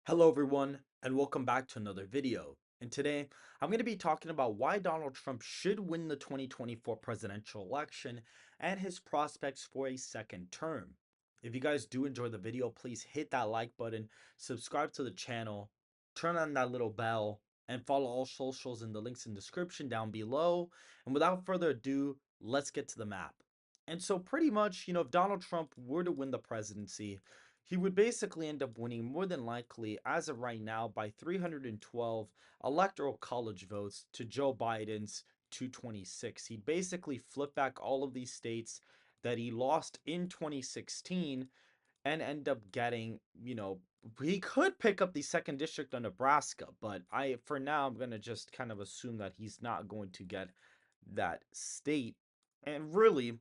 Hello everyone, and welcome back to another video. And today, I'm going to be talking about why Donald Trump should win the 2024 presidential election and his prospects for a second term. If you guys do enjoy the video, please hit that like button, subscribe to the channel, turn on that little bell, and follow all socials in the links in the description down below. And without further ado, let's get to the map. And so pretty much, if Donald Trump were to win the presidency, he would basically end up winning more than likely, as of right now, by 312 electoral college votes to Joe Biden's 226. He'd basically flip back all of these states that he lost in 2016 and end up getting, he could pick up the second district of Nebraska, but for now, I'm going to just kind of assume that he's not going to get that state. And really,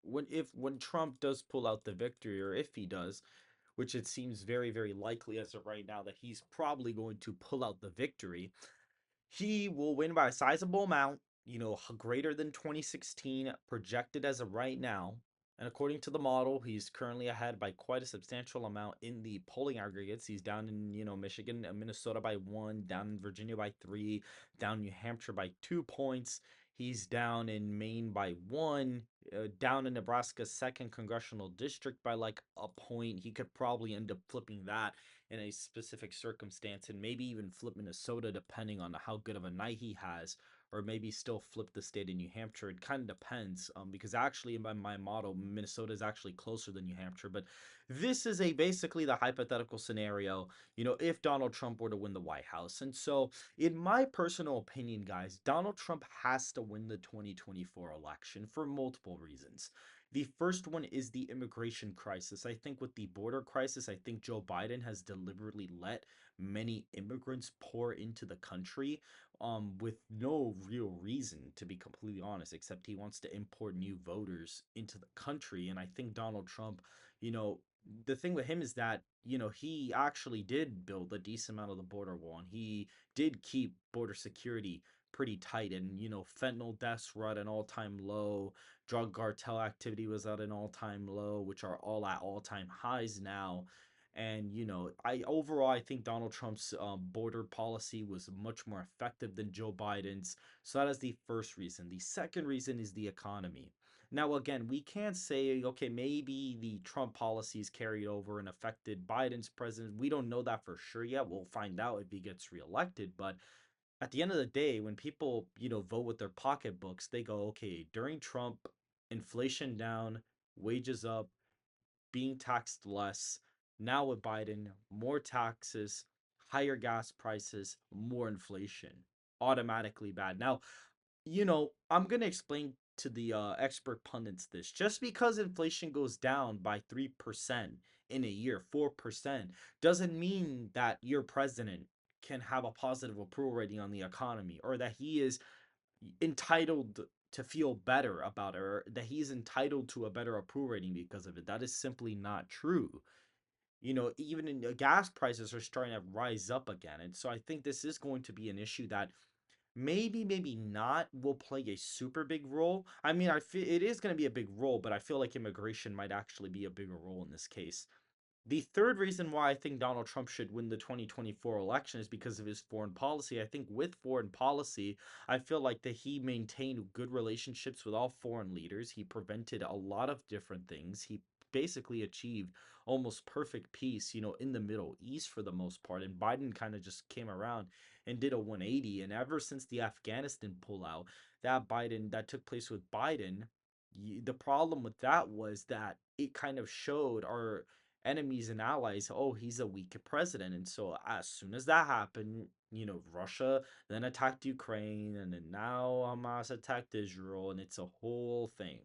when Trump does pull out the victory, or if he does, which it seems very, very likely as of right now that he's probably going to pull out the victory, he will win by a sizable amount, greater than 2016 projected as of right now. And according to the model, he's currently ahead by quite a substantial amount in the polling aggregates. He's down in, Michigan and Minnesota by 1, down in Virginia by 3, down New Hampshire by 2 points. He's down in Maine by 1, down in Nebraska's second congressional district by like a point. He could probably end up flipping that in a specific circumstance, and maybe even flip Minnesota depending on how good of a night he has, or maybe still flip the state of New Hampshire. It kind of depends, because actually in my model, Minnesota is actually closer than New Hampshire. But this is basically the hypothetical scenario, if Donald Trump were to win the White House. And so, in my personal opinion, guys, Donald Trump has to win the 2024 election for multiple reasons. The first one is the immigration crisis. I think with the border crisis, I think Joe Biden has deliberately let many immigrants pour into the country, with no real reason, to be completely honest, except he wants to import new voters into the country. And I think Donald Trump, you know, the thing with him is that, he actually did build a decent amount of the border wall, and he did keep border security pretty tight. And, fentanyl deaths were at an all-time low. Drug cartel activity was at an all-time low, which are all at all-time highs now. And I think Donald Trump's border policy was much more effective than Joe Biden's. So that is the first reason. The second reason is the economy. Now, again, we can't say, okay, maybe the Trump policies carried over and affected Biden's president. We don't know that for sure yet. We'll find out if he gets reelected. But at the end of the day, when people, vote with their pocketbooks, they go, okay, during Trump, inflation down, wages up, being taxed less. Now with Biden, more taxes, higher gas prices, more inflation. Automatically bad. Now, I'm going to explain to the expert pundits this. Just because inflation goes down by 3% in a year, 4%, doesn't mean that your president can have a positive approval rating on the economy, or that he is entitled to feel better about it, or that he's entitled to a better approval rating because of it. That is simply not true. Even in gas prices are starting to rise up again. And so I think this is going to be an issue that maybe not will play a super big role. I mean, I feel it is going to be a big role, but I feel like immigration might actually be a bigger role in this case. The third reason why I think Donald Trump should win the 2024 election is because of his foreign policy. I think with foreign policy, I feel like that he maintained good relationships with all foreign leaders. He prevented a lot of different things. He basically achieved almost perfect peace, in the Middle East for the most part. And Biden kind of just came around and did a 180. And ever since the Afghanistan pullout, that took place with Biden, the problem with that was that it kind of showed our enemies and allies, oh, he's a weak president. And so as soon as that happened, Russia then attacked Ukraine, and then now Hamas attacked Israel, and it's a whole thing.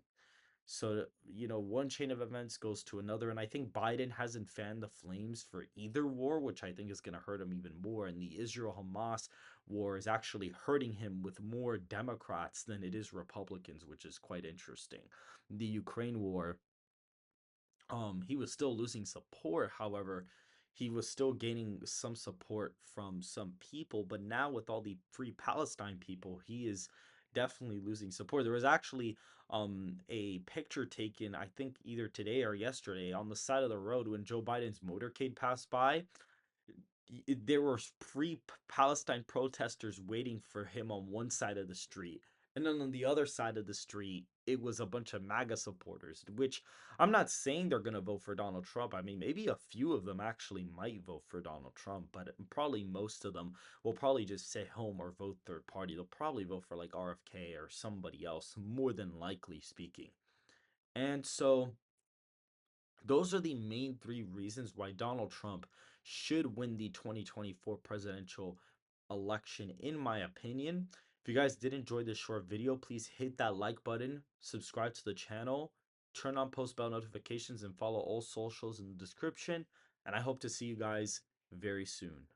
So, one chain of events goes to another, and I think Biden hasn't fanned the flames for either war, which I think is going to hurt him even more. And the Israel-Hamas war is actually hurting him with more Democrats than it is Republicans, which is quite interesting. The Ukraine war, he was still losing support. However, he was still gaining some support from some people. But now with all the Free Palestine people, he is definitely losing support. There was actually a picture taken, I think either today or yesterday, on the side of the road when Joe Biden's motorcade passed by. There were pre-Palestine protesters waiting for him on one side of the street, and then on the other side of the street, it was a bunch of MAGA supporters. Which I'm not saying they're gonna vote for Donald Trump. I mean, maybe a few of them actually might vote for Donald Trump, but probably most of them will probably just stay home or vote third party. They'll probably vote for like RFK or somebody else, more than likely speaking. And so those are the main three reasons why Donald Trump should win the 2024 presidential election, in my opinion. If you guys did enjoy this short video, please hit that like button, subscribe to the channel, turn on post bell notifications, and follow all socials in the description. And I hope to see you guys very soon.